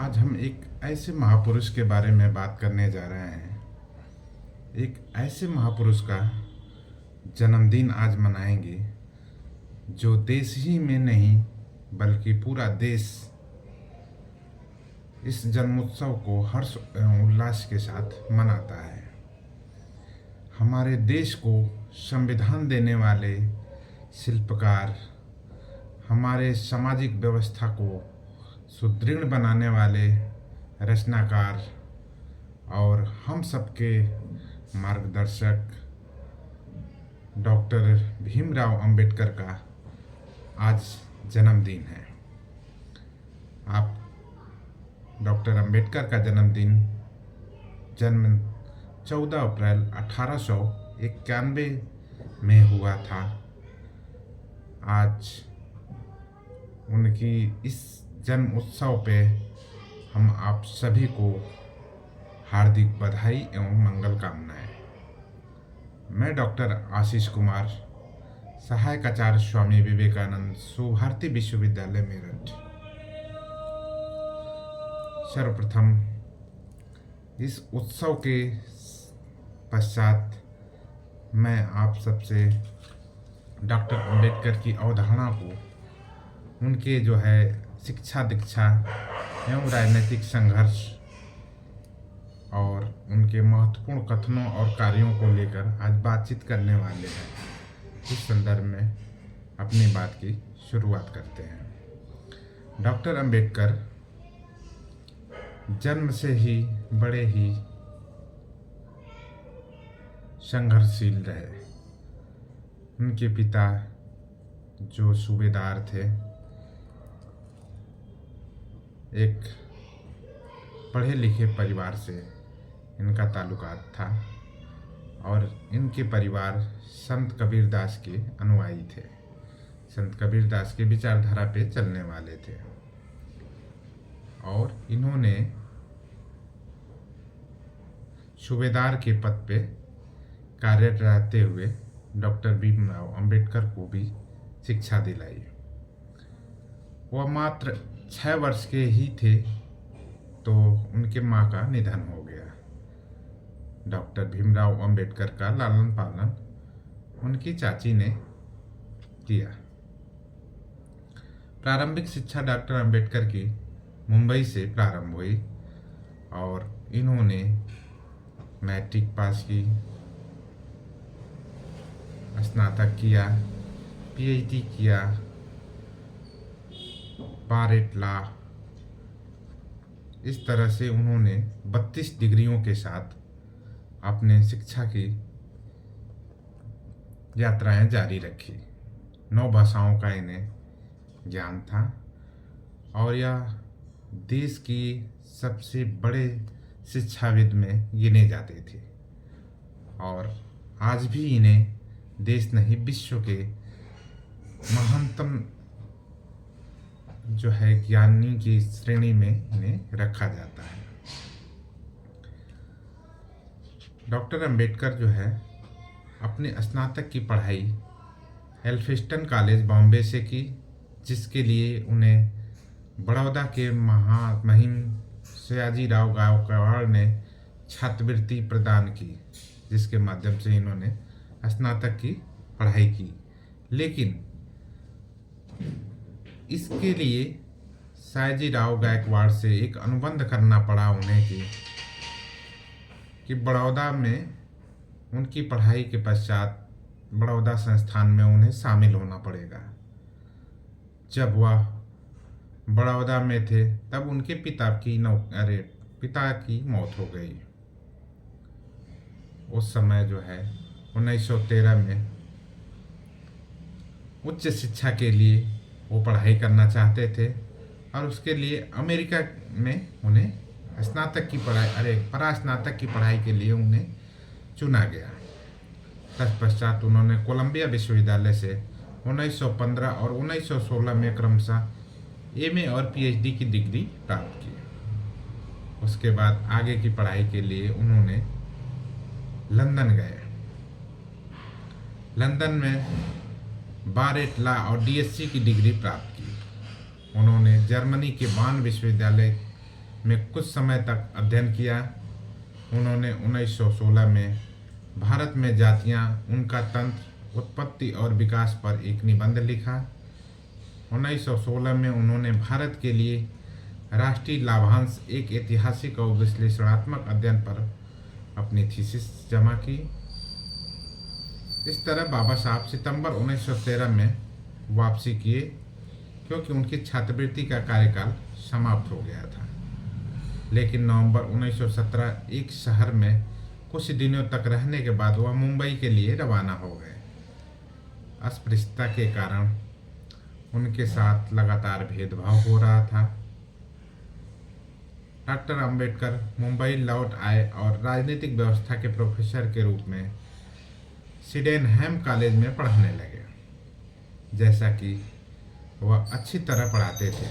आज हम एक ऐसे महापुरुष के बारे में बात करने जा रहे हैं। एक ऐसे महापुरुष का जन्मदिन आज मनाएंगे जो देश ही में नहीं बल्कि पूरा देश इस जन्मोत्सव को हर्ष एवं उल्लास के साथ मनाता है। हमारे देश को संविधान देने वाले शिल्पकार, हमारे सामाजिक व्यवस्था को सुदृढ़ बनाने वाले रचनाकार और हम सबके मार्गदर्शक डॉक्टर भीमराव अंबेडकर का आज जन्मदिन है। आप डॉक्टर अंबेडकर का जन्म 14 अप्रैल 1891 में हुआ था। आज उनकी इस जन्म उत्सव पे हम आप सभी को हार्दिक बधाई एवं मंगल कामनाएं। मैं डॉक्टर आशीष कुमार, सहायक आचार्य स्वामी विवेकानंद सुभारती विश्वविद्यालय मेरठ। सर्वप्रथम इस उत्सव के पश्चात मैं आप सबसे डॉक्टर अंबेडकर की अवधारणा को, उनके जो है शिक्षा दीक्षा एवं राजनीतिक संघर्ष और उनके महत्वपूर्ण कथनों और कार्यों को लेकर आज बातचीत करने वाले हैं। इस संदर्भ में अपनी बात की शुरुआत करते हैं। डॉक्टर अंबेडकर जन्म से ही बड़े ही संघर्षशील रहे। उनके पिता जो सूबेदार थे, एक पढ़े लिखे परिवार से इनका ताल्लुकात था और इनके परिवार संत कबीरदास के अनुयायी थे। संत कबीरदास के विचारधारा पे चलने वाले थे और इन्होंने सूबेदार के पद पे कार्यरत रहते हुए डॉक्टर भीमराव अंबेडकर को भी शिक्षा दिलाई। वह मात्र 6 वर्ष के ही थे तो उनके माँ का निधन हो गया। डॉक्टर भीमराव अंबेडकर का लालन पालन उनकी चाची ने किया। प्रारंभिक शिक्षा डॉक्टर अंबेडकर की मुंबई से प्रारंभ हुई और इन्होंने मैट्रिक पास की, स्नातक किया, पीएचडी किया, बारेट लॉ। इस तरह से उन्होंने 32 डिग्रियों के साथ अपने शिक्षा की यात्राएं जारी रखी। 9 भाषाओं का इन्हें ज्ञान था और यह देश की सबसे बड़े शिक्षाविद में गिने जाते थे और आज भी इन्हें देश नहीं विश्व के महानतम जो है ज्ञानी की श्रेणी में इन्हें रखा जाता है। डॉक्टर अंबेडकर जो है अपने स्नातक की पढ़ाई एल्फिस्टन कॉलेज बॉम्बे से की, जिसके लिए उन्हें बड़ौदा के महामहिम सयाजीराव गायकवाड़ ने छात्रवृत्ति प्रदान की, जिसके माध्यम से इन्होंने स्नातक की पढ़ाई की। लेकिन इसके लिए सयाजीराव गायकवाड़ से एक अनुबंध करना पड़ा उन्हें कि बड़ौदा में उनकी पढ़ाई के पश्चात बड़ौदा संस्थान में उन्हें शामिल होना पड़ेगा। जब वह बड़ौदा में थे तब उनके पिता की मौत हो गई। उस समय जो है 1913 में उच्च शिक्षा के लिए वो पढ़ाई करना चाहते थे और उसके लिए अमेरिका में उन्हें परास्नातक की पढ़ाई के लिए उन्हें चुना गया। तत्पश्चात उन्होंने कोलंबिया विश्वविद्यालय से 1915 और 1916 में क्रमशः एमए और पीएचडी की डिग्री प्राप्त की। उसके बाद आगे की पढ़ाई के लिए उन्होंने लंदन गए। लंदन में बारेट लॉ और डीएससी की डिग्री प्राप्त की। उन्होंने जर्मनी के बान विश्वविद्यालय में कुछ समय तक अध्ययन किया। उन्होंने 1916 में भारत में जातियाँ, उनका तंत्र, उत्पत्ति और विकास पर एक निबंध लिखा। 1916 में उन्होंने भारत के लिए राष्ट्रीय लाभांश, एक ऐतिहासिक और विश्लेषणात्मक अध्ययन पर अपनी थीसिस जमा की। इस तरह बाबा साहब सितंबर 1913 में वापसी किए, क्योंकि उनकी छात्रवृत्ति का कार्यकाल समाप्त हो गया था। लेकिन नवंबर 1917 एक शहर में कुछ दिनों तक रहने के बाद वह मुंबई के लिए रवाना हो गए। अस्पृश्यता के कारण उनके साथ लगातार भेदभाव हो रहा था। डॉक्टर अंबेडकर मुंबई लौट आए और राजनीतिक व्यवस्था के प्रोफेसर के रूप में सिडेनहैम कॉलेज में पढ़ने लगे। जैसा कि वह अच्छी तरह पढ़ाते थे,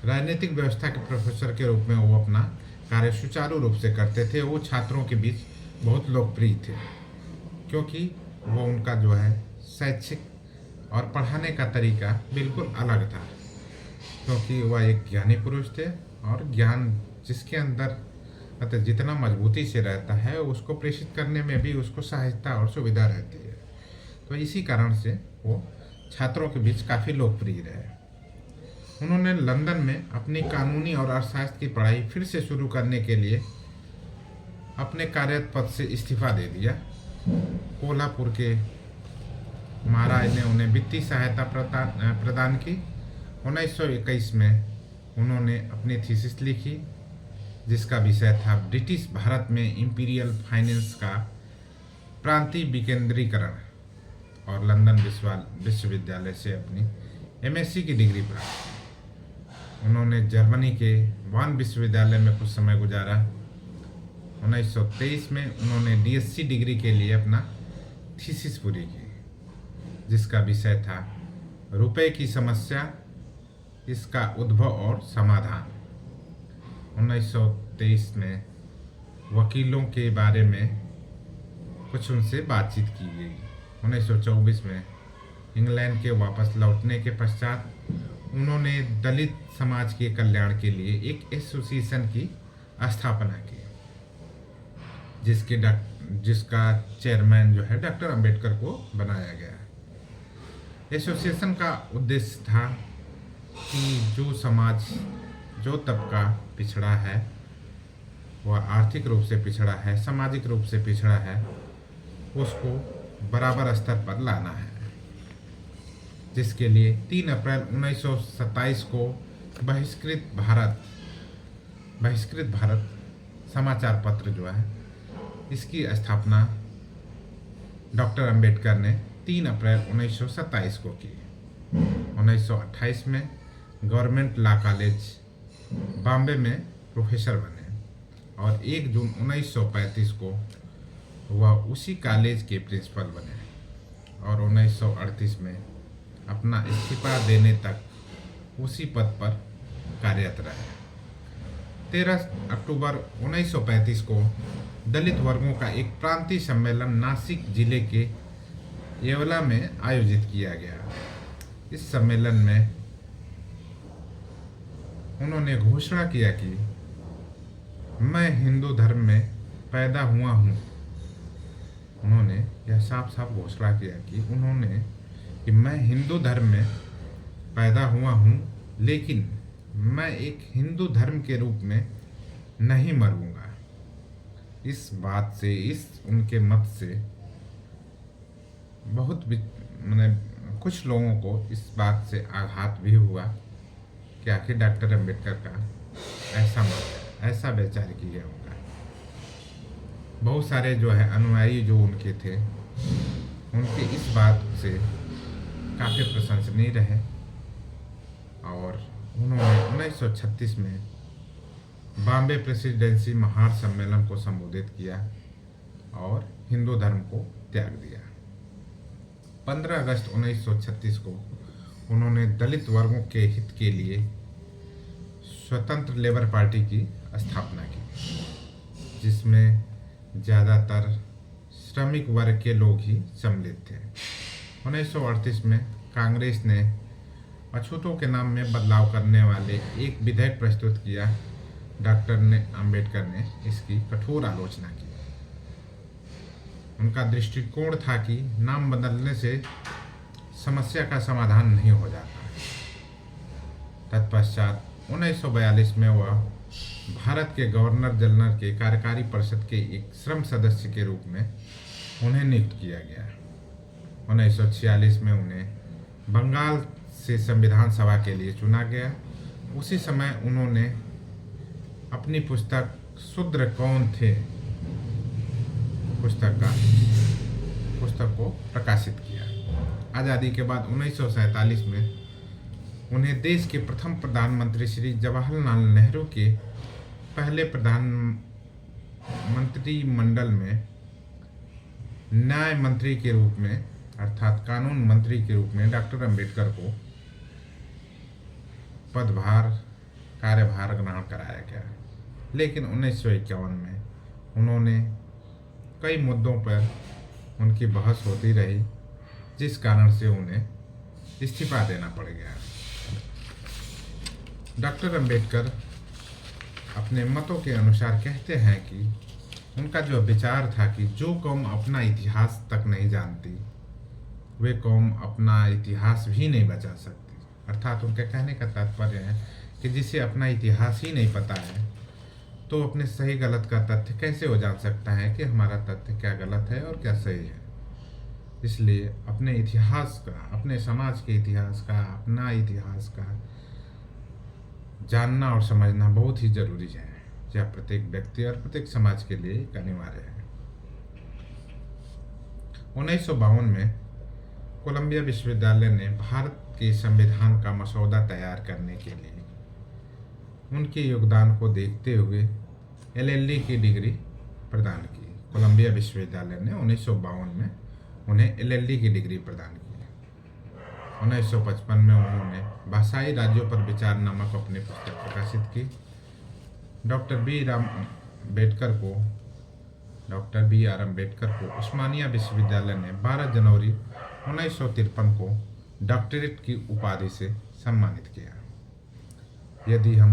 राजनीतिक व्यवस्था के प्रोफेसर के रूप में वो अपना कार्य सुचारू रूप से करते थे। वो छात्रों के बीच बहुत लोकप्रिय थे, क्योंकि वो उनका जो है शैक्षिक और पढ़ाने का तरीका बिल्कुल अलग था। क्योंकि वह एक ज्ञानी पुरुष थे और ज्ञान जिसके अंदर मतलब जितना मजबूती से रहता है उसको प्रेषित करने में भी उसको सहायता और सुविधा रहती है। तो इसी कारण से वो छात्रों के बीच काफ़ी लोकप्रिय रहे। उन्होंने लंदन में अपनी कानूनी और अर्थशास्त्र की पढ़ाई फिर से शुरू करने के लिए अपने कार्यरत पद से इस्तीफा दे दिया। कोल्हापुर के महाराज ने उन्हें वित्तीय सहायता प्रदान की। 1921 में उन्होंने अपनी थीसिस लिखी, जिसका विषय था ब्रिटिश भारत में इंपीरियल फाइनेंस का प्रांतीय विकेंद्रीकरण, और लंदन विश्वविद्यालय से अपनी एमएससी की डिग्री प्राप्त की। उन्होंने जर्मनी के बॉन विश्वविद्यालय में कुछ समय गुजारा। 1923 में उन्होंने डीएससी डिग्री के लिए अपना थीसिस पूरी की, जिसका विषय था रुपए की समस्या, इसका उद्भव और समाधान। 1923 में वकीलों के बारे में कुछ उनसे बातचीत की गई। 1924 में इंग्लैंड के वापस लौटने के पश्चात उन्होंने दलित समाज के कल्याण के लिए एक एसोसिएशन की स्थापना की, जिसका चेयरमैन जो है डॉक्टर अंबेडकर को बनाया गया। एसोसिएशन का उद्देश्य था कि जो तबका पिछड़ा है, वह आर्थिक रूप से पिछड़ा है, सामाजिक रूप से पिछड़ा है, उसको बराबर स्तर पर लाना है। जिसके लिए 3 अप्रैल 1927 को बहिष्कृत भारत समाचार पत्र जो है, इसकी स्थापना डॉक्टर अंबेडकर ने 3 अप्रैल 1927 को की। 1928 में गवर्नमेंट लॉ कॉलेज बॉम्बे में प्रोफेसर बने और 1 जून 1935 को वह उसी कॉलेज के प्रिंसिपल बने और 1938 में अपना इस्तीफा देने तक उसी पद पर कार्यरत रहे। 13 अक्टूबर 1935 को दलित वर्गों का एक प्रांतीय सम्मेलन नासिक जिले के येवला में आयोजित किया गया। इस सम्मेलन में उन्होंने घोषणा किया कि मैं हिंदू धर्म में पैदा हुआ हूँ। उन्होंने यह साफ साफ घोषणा किया कि मैं हिंदू धर्म में पैदा हुआ हूँ, लेकिन मैं एक हिंदू धर्म के रूप में नहीं मरूंगा। इस बात से, इस उनके मत से बहुत कुछ लोगों को इस बात से आघात भी हुआ कि आखिर डॉक्टर अंबेडकर का ऐसा मत है, ऐसा वैचारिक है उनका। बहुत सारे जो है अनुयायी जो उनके थे, उनके इस बात से काफ़ी प्रशंसनीय रहे और उन्होंने 1936 में बॉम्बे प्रेसिडेंसी महार सम्मेलन को संबोधित किया और हिंदू धर्म को त्याग दिया। 15 अगस्त 1936 को उन्होंने दलित वर्गों के हित के लिए स्वतंत्र लेबर पार्टी की स्थापना की, जिसमें ज़्यादातर श्रमिक वर्ग के लोग ही सम्मिलित थे। 1938 में कांग्रेस ने अछूतों के नाम में बदलाव करने वाले एक विधेयक प्रस्तुत किया। डॉक्टर अंबेडकर ने इसकी कठोर आलोचना की। उनका दृष्टिकोण था कि नाम बदलने से समस्या का समाधान नहीं हो जाता। तत्पश्चात 1942 में वह भारत के गवर्नर जनरल के कार्यकारी परिषद के एक श्रम सदस्य के रूप में उन्हें नियुक्त किया गया। 1946 में उन्हें बंगाल से संविधान सभा के लिए चुना गया। उसी समय उन्होंने अपनी पुस्तक शूद्र कौन थे पुस्तक को प्रकाशित किया। आज़ादी के बाद 1947 में उन्हें देश के प्रथम प्रधानमंत्री श्री जवाहरलाल नेहरू के पहले प्रधानमंत्री मंडल में न्याय मंत्री के रूप में अर्थात कानून मंत्री के रूप में डॉक्टर अंबेडकर को कार्यभार ग्रहण कराया गया। लेकिन 1951 में उन्होंने कई मुद्दों पर उनकी बहस होती रही, जिस कारण से उन्हें इस्तीफा देना पड़ गया। डॉक्टर अंबेडकर अपने मतों के अनुसार कहते हैं कि उनका जो विचार था कि जो कौम अपना इतिहास तक नहीं जानती वे कौम अपना इतिहास भी नहीं बचा सकती। अर्थात उनके कहने का तात्पर्य है कि जिसे अपना इतिहास ही नहीं पता है तो अपने सही गलत का तथ्य कैसे हो जान सकता है कि हमारा तथ्य क्या गलत है और क्या सही है। इसलिए अपने इतिहास का, अपने समाज के इतिहास का, अपना इतिहास का जानना और समझना बहुत ही जरूरी है। यह प्रत्येक व्यक्ति और प्रत्येक समाज के लिए एक अनिवार्य है। 1952 में कोलंबिया विश्वविद्यालय ने भारत के संविधान का मसौदा तैयार करने के लिए उनके योगदान को देखते हुए LLD की डिग्री प्रदान की। कोलंबिया विश्वविद्यालय ने 1952 में उन्हें LLD की डिग्री प्रदान की। 1955 में उन्होंने भाषाई राज्यों पर विचार नामक अपनी पुस्तक प्रकाशित की। डॉक्टर बी आर अम्बेडकर को उस्मानिया विश्वविद्यालय ने 12 जनवरी 1953 को डॉक्टरेट की उपाधि से सम्मानित किया। यदि हम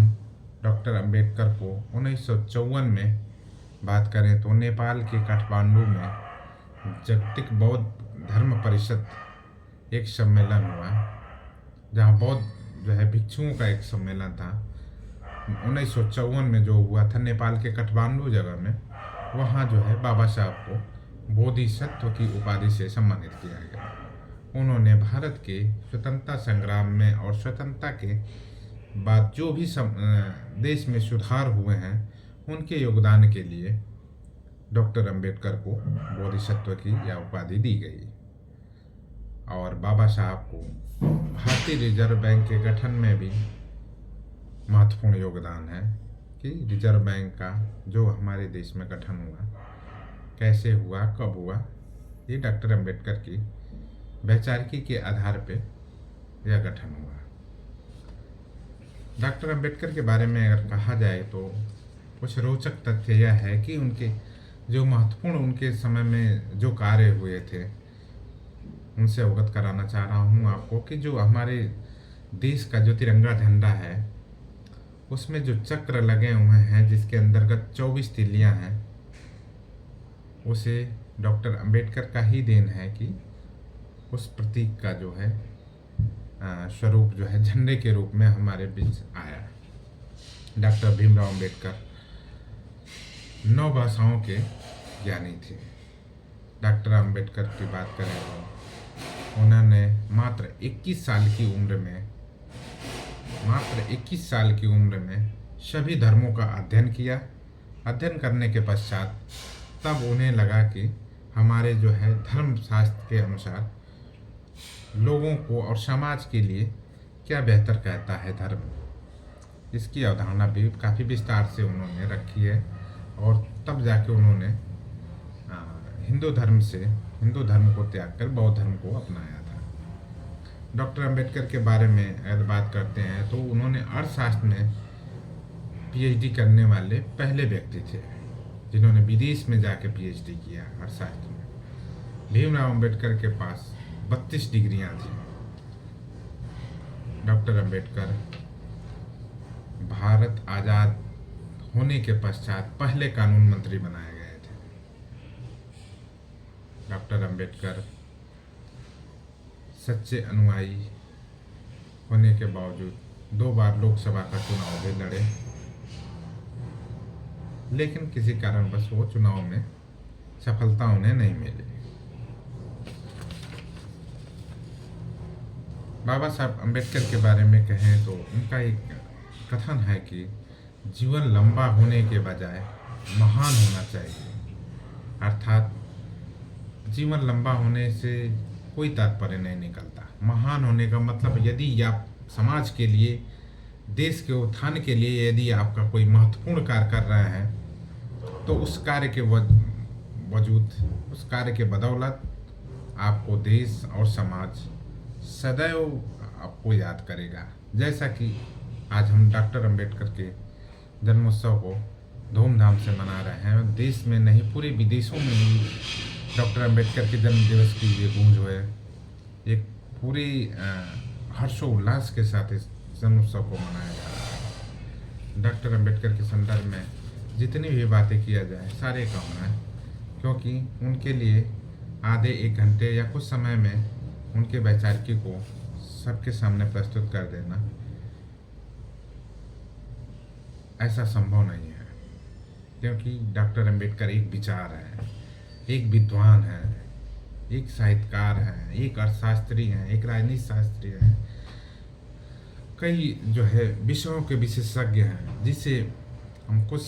डॉक्टर अंबेडकर को 1954 में बात करें तो नेपाल के काठमांडू में जागतिक बौद्ध धर्म परिषद एक सम्मेलन हुआ, जहाँ बौद्ध भिक्षुओं का एक सम्मेलन था। 1954 में जो हुआ था नेपाल के काठमांडू जगह में, वहाँ बाबा साहब को बोधिसत्व की उपाधि से सम्मानित किया गया। उन्होंने भारत के स्वतंत्रता संग्राम में और स्वतंत्रता के बाद जो भी देश में सुधार हुए हैं उनके योगदान के लिए डॉक्टर अंबेडकर को बोधिसत्व की यह उपाधि दी गई। और बाबा साहब को भारतीय रिजर्व बैंक के गठन में भी महत्वपूर्ण योगदान है कि रिजर्व बैंक का जो हमारे देश में गठन हुआ, कैसे हुआ, कब हुआ, ये डॉक्टर अंबेडकर की वैचारिकी के आधार पे यह गठन हुआ। डॉक्टर अंबेडकर के बारे में अगर कहा जाए तो कुछ रोचक तथ्य यह है कि उनके जो महत्वपूर्ण उनके समय में जो कार्य हुए थे उनसे अवगत कराना चाह रहा हूँ आपको कि जो हमारे देश का जो तिरंगा झंडा है उसमें जो चक्र लगे हुए हैं जिसके अंतर्गत 24 तिल्लियाँ हैं, उसे डॉक्टर अंबेडकर का ही देन है कि उस प्रतीक का स्वरूप झंडे के रूप में हमारे बीच आया। डॉक्टर भीमराव अंबेडकर 9 भाषाओं के ज्ञानी थे। डॉक्टर अंबेडकर की बात करें तो उन्होंने मात्र 21 साल की उम्र में सभी धर्मों का अध्ययन किया। अध्ययन करने के पश्चात तब उन्हें लगा कि हमारे धर्म शास्त्र के अनुसार लोगों को और समाज के लिए क्या बेहतर कहता है धर्म, इसकी अवधारणा भी काफ़ी विस्तार से उन्होंने रखी है। और तब जाके उन्होंने हिंदू धर्म को त्याग कर बौद्ध धर्म को अपनाया था। डॉक्टर अंबेडकर के बारे में अगर बात करते हैं तो उन्होंने अर्थशास्त्र में PhD करने वाले पहले व्यक्ति थे जिन्होंने विदेश में जाके PhD किया अर्थशास्त्र में। भीमराव अंबेडकर के पास 32 डिग्रियां थी। डॉक्टर अंबेडकर भारत आज़ाद होने के पश्चात पहले कानून मंत्री बनाए गए थे। डॉक्टर अंबेडकर सच्चे अनुयायी होने के बावजूद 2 बार लोकसभा का चुनाव भी लड़े, लेकिन किसी कारणवश वो चुनाव में सफलता उन्हें नहीं मिली। बाबा साहब अंबेडकर के बारे में कहें तो उनका एक कथन है कि जीवन लंबा होने के बजाय महान होना चाहिए। अर्थात जीवन लंबा होने से कोई तात्पर्य नहीं निकलता। महान होने का मतलब यदि आप समाज के लिए, देश के उत्थान के लिए यदि आपका कोई महत्वपूर्ण कार्य कर रहे हैं तो उस कार्य के वजूद, उस कार्य के बदौलत आपको देश और समाज सदैव आपको याद करेगा। जैसा कि आज हम डॉक्टर अंबेडकर के जन्मोत्सव को धूमधाम से मना रहे हैं। देश में नहीं, पूरे विदेशों में भी डॉक्टर अंबेडकर के जन्म दिवस की ये गूंज है। एक पूरी हर्षोल्लास के साथ इस जन्मोत्सव को मनाया जा रहा है। डॉक्टर अंबेडकर के संदर्भ में जितनी भी बातें किया जाए सारे कम हैं, क्योंकि उनके लिए आधे 1 घंटे या कुछ समय में उनके वैचारिकी को सबके सामने प्रस्तुत कर देना ऐसा संभव नहीं है, क्योंकि डॉक्टर अंबेडकर एक विचार है, एक विद्वान है, एक साहित्यकार हैं, एक अर्थशास्त्री हैं, एक राजनीति शास्त्री हैं, कई जो है विषयों के विशेषज्ञ हैं, जिसे हम कुछ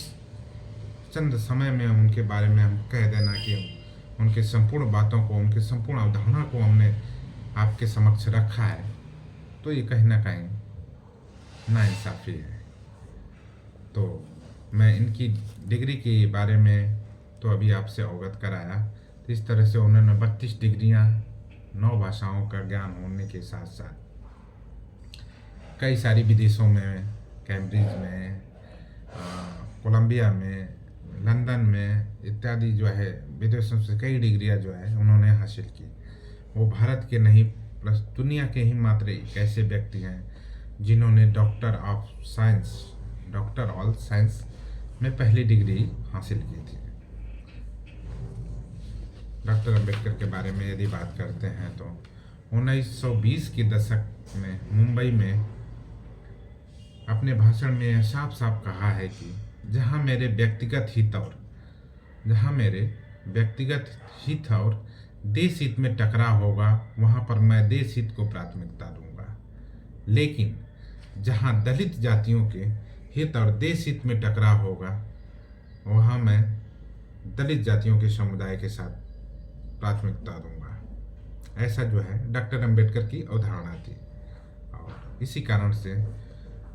चंद समय में उनके बारे में हम कह देना कि उनके संपूर्ण बातों को, उनके संपूर्ण अवधारणा को हमने आपके समक्ष रखा है, तो ये कहीं ना कहीं नाइंसाफ़ी है। तो मैं इनकी डिग्री के बारे में तो अभी आपसे अवगत कराया। तो इस तरह से उन्होंने 32 डिग्रियां, 9 भाषाओं का ज्ञान होने के साथ साथ कई सारी विदेशों में, कैम्ब्रिज में, कोलंबिया में, लंदन में इत्यादि जो है विदेशों से कई डिग्रियां जो है उन्होंने हासिल की। वो भारत के नहीं, प्लस दुनिया के ही मात्र एक ऐसे व्यक्ति हैं जिन्होंने डॉक्टर ऑल साइंस में पहली डिग्री हासिल की थी। डॉक्टर अंबेडकर के बारे में यदि बात करते हैं तो 1920 के दशक में मुंबई में अपने भाषण में यह साफ साफ कहा है कि जहां मेरे व्यक्तिगत हित और देश हित में टकराव होगा वहां पर मैं देश हित को प्राथमिकता दूंगा, लेकिन जहां दलित जातियों के हित और देश हित में टकराव होगा वहां मैं दलित जातियों के समुदाय के साथ प्राथमिकता दूंगा। ऐसा जो है डॉक्टर अंबेडकर की अवधारणा थी, और इसी कारण से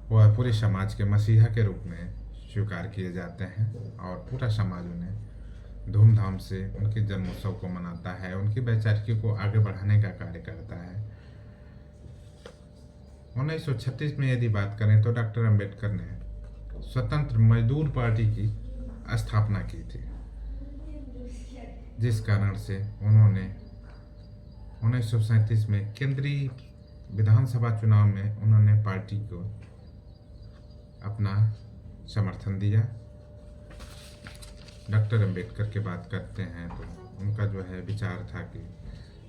वह पूरे समाज के मसीहा के रूप में स्वीकार किए जाते हैं, और पूरा समाज उन्हें धूमधाम से उनके जन्मोत्सव को मनाता है, उनकी वैचारिकी को आगे बढ़ाने का कार्य करता है। 1936 में यदि बात करें तो डॉक्टर अंबेडकर ने स्वतंत्र मजदूर पार्टी की स्थापना की थी, जिस कारण से उन्होंने 1937 में केंद्रीय विधानसभा चुनाव में उन्होंने पार्टी को अपना समर्थन दिया। डॉक्टर अंबेडकर की बात करते हैं तो उनका जो है विचार था कि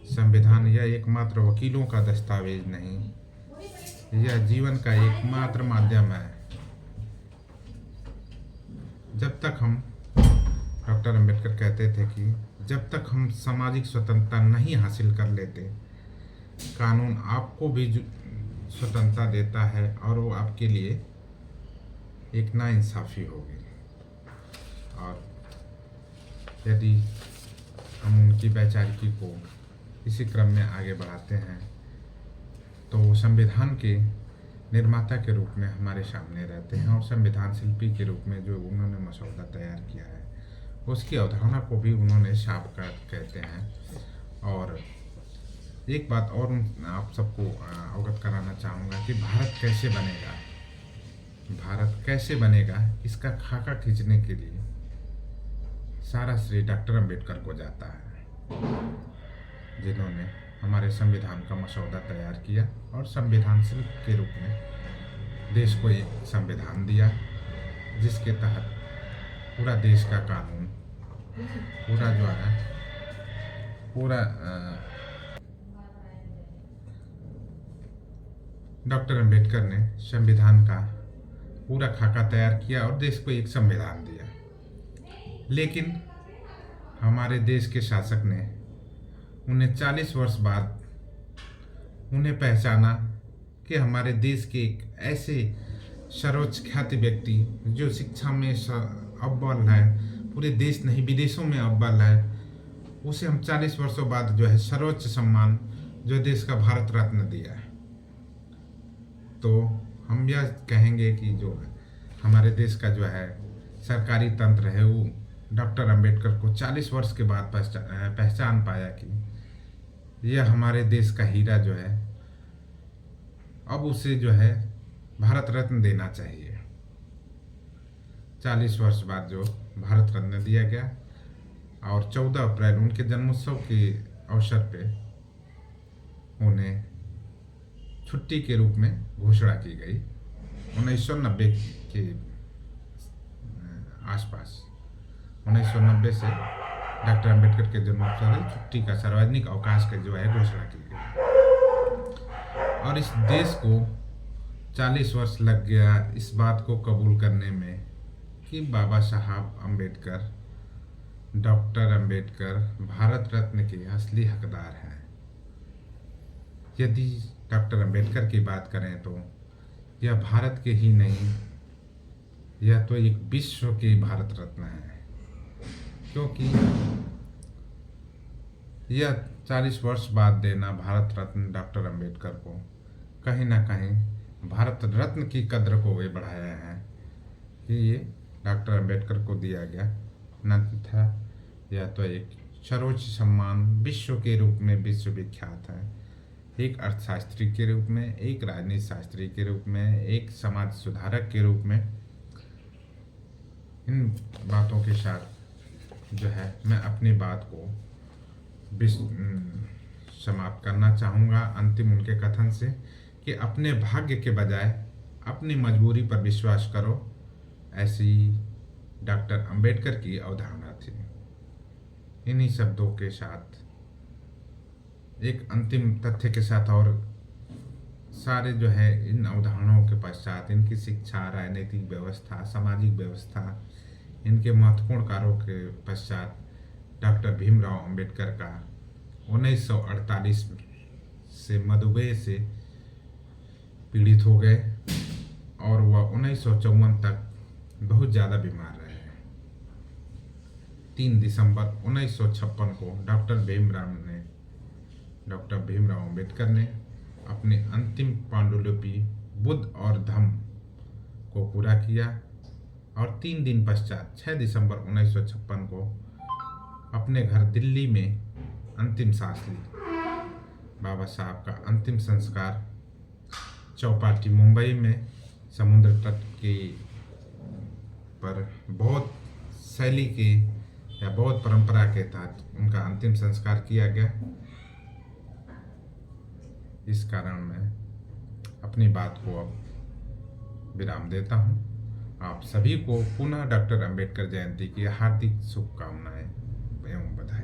संविधान यह एकमात्र वकीलों का दस्तावेज नहीं, यह जीवन का एकमात्र माध्यम है। जब तक हम, डॉक्टर अंबेडकर कहते थे कि जब तक हम सामाजिक स्वतंत्रता नहीं हासिल कर लेते, कानून आपको भी स्वतंत्रता देता है और वो आपके लिए एक नाइंसाफ़ी होगी। और यदि हम उनकी वैचारिकी को इसी क्रम में आगे बढ़ाते हैं तो संविधान के निर्माता के रूप में हमारे सामने रहते हैं, और संविधान शिल्पी के रूप में जो उन्होंने मसौदा तैयार किया है उसकी अवधारणा को भी उन्होंने साफ कहते हैं। और एक बात और आप सबको अवगत कराना चाहूँगा कि भारत कैसे बनेगा इसका खाका खींचने के लिए सारा श्रेय डॉक्टर अंबेडकर को जाता है, जिन्होंने हमारे संविधान का मसौदा तैयार किया और संविधान शिल्प के रूप में देश को एक संविधान दिया, जिसके तहत पूरा देश का कानून, पूरा जो है पूरा डॉक्टर अंबेडकर ने संविधान का पूरा खाका तैयार किया और देश को एक संविधान दिया। लेकिन हमारे देश के शासक ने उन्हें 40 वर्ष बाद उन्हें पहचाना कि हमारे देश के एक ऐसे सर्वोच्च ख्याति व्यक्ति जो शिक्षा में अव्वल है, पूरे देश नहीं विदेशों में अव्वल है, उसे हम 40 वर्षों बाद जो है सर्वोच्च सम्मान जो देश का भारत रत्न दिया है। तो हम यह कहेंगे कि जो हमारे देश का जो है सरकारी तंत्र है वो डॉक्टर अंबेडकर को 40 वर्ष के बाद पहचान पाया कि यह हमारे देश का हीरा जो है, अब उसे जो है भारत रत्न देना चाहिए। 40 वर्ष बाद जो भारत रत्न दिया गया और 14 अप्रैल उनके जन्मोत्सव के अवसर पे उन्हें छुट्टी के रूप में घोषणा की गई। 1990 के आसपास 1990 से डॉक्टर अंबेडकर के जन्मोत्सव में छुट्टी का सार्वजनिक अवकाश का जो है घोषणा की गई और इस देश को 40 वर्ष लग गया इस बात को कबूल करने में कि बाबा साहब अंबेडकर, डॉक्टर अंबेडकर भारत रत्न के असली हकदार हैं। यदि डॉक्टर अंबेडकर की बात करें तो यह भारत के ही नहीं, यह तो एक विश्व के भारत रत्न है, क्योंकि यह 40 वर्ष बाद देना भारत रत्न डॉक्टर अंबेडकर को कहीं ना कहीं भारत रत्न की कद्र को वे बढ़ाया है कि ये डॉक्टर अंबेडकर को दिया गया न था। यह तो एक सर्वोच्च सम्मान विश्व के रूप में विश्वविख्यात है, एक अर्थशास्त्री के रूप में, एक राजनीति शास्त्री के रूप में, एक समाज सुधारक के रूप में। इन बातों के साथ जो है मैं अपनी बात को समाप्त करना चाहूँगा अंतिम उनके कथन से कि अपने भाग्य के बजाय अपनी मजबूरी पर विश्वास करो, ऐसी डॉक्टर अंबेडकर की अवधारणा थी। इन्हीं शब्दों के साथ एक अंतिम तथ्य के साथ और सारे जो है इन अवधारणाओं के पश्चात इनकी शिक्षा, राजनीतिक व्यवस्था, सामाजिक व्यवस्था, इनके महत्वपूर्ण कार्यों के पश्चात डॉक्टर भीमराव अंबेडकर का 1948 से मधुमेह से पीड़ित हो गए और वह 1954 तक बहुत ज़्यादा बीमार रहे। 3 दिसंबर 1956 को डॉक्टर भीमराव अंबेडकर ने अपनी अंतिम पांडुलिपि बुद्ध और धम्म को पूरा किया और 3 दिन पश्चात 6 दिसंबर 1956 को अपने घर दिल्ली में अंतिम सांस ली। बाबा साहब का अंतिम संस्कार चौपाटी मुंबई में समुद्र तट के पर बौद्ध शैली के या बौद्ध परंपरा के तहत उनका अंतिम संस्कार किया गया। इस कारण मैं अपनी बात को अब विराम देता हूँ। आप सभी को पुनः डॉक्टर अंबेडकर जयंती की हार्दिक शुभकामनाएं एवं बधाई।